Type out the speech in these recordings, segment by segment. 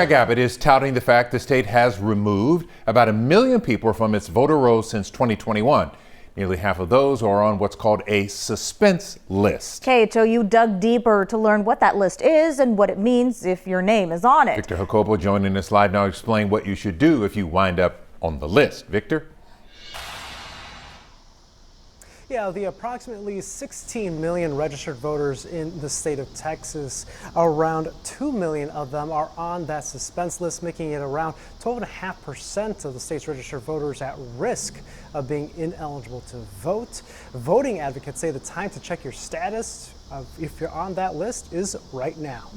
Greg Abbott is touting the fact the state has removed about 1 million people from its voter rolls since 2021. Nearly half of those are on what's called a suspense list. KHOU dug deeper to learn what that list is and what it means if your name is on it. Victor Jacobo joining us live now to explain what you should do if you wind up on the list. Victor? Yeah, the approximately 16 million registered voters in the state of Texas, around 2 million of them are on that suspense list, making it around 12.5% of the state's registered voters at risk of being ineligible to vote. Voting advocates say the time to check your status if you're on that list is right now.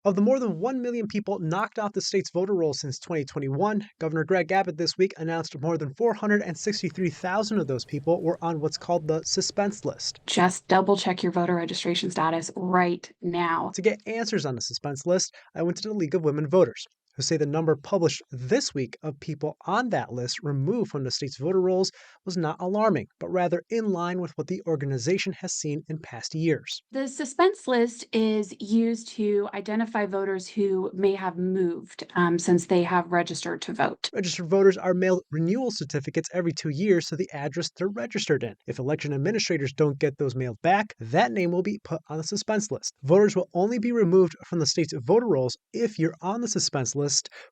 Of the more than 1 million people knocked off the state's voter rolls since 2021, Governor Greg Abbott this week announced more than 463,000 of those people were on what's called the suspense list. Just double check your voter registration status right now. To get answers on the suspense list, I went to the League of Women Voters, who say the number published this week of people on that list removed from the state's voter rolls was not alarming, but rather in line with what the organization has seen in past years. The suspense list is used to identify voters who may have moved since they have registered to vote. Registered voters are mailed renewal certificates every 2 years to the address they're registered in. If election administrators don't get those mailed back, that name will be put on the suspense list. Voters will only be removed from the state's voter rolls if you're on the suspense list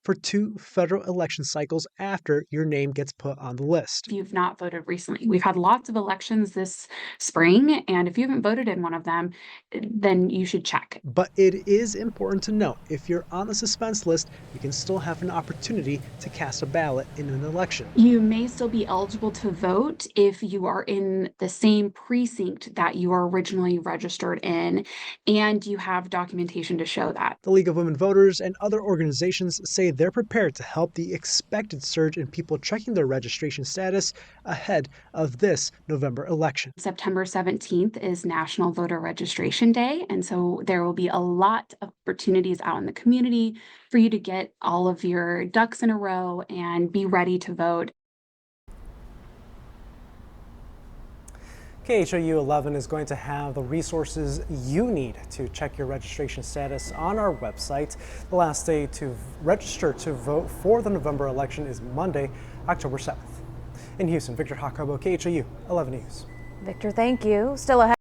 for 2 federal election cycles after your name gets put on the list. If you've not voted recently, we've had lots of elections this spring, and if you haven't voted in one of them, then you should check. But it is important to note, if you're on the suspense list, you can still have an opportunity to cast a ballot in an election. You may still be eligible to vote if you are in the same precinct that you are originally registered in, and you have documentation to show that. The League of Women Voters and other organizations say they're prepared to help the expected surge in people checking their registration status ahead of this November election. September 17th is National Voter Registration Day, and so there will be a lot of opportunities out in the community for you to get all of your ducks in a row and be ready to vote. KHOU 11 is going to have the resources you need to check your registration status on our website. The last day to register to vote for the November election is Monday, October 7th. In Houston, Victor Jacobo, KHOU 11 News. Victor, thank you. Still ahead.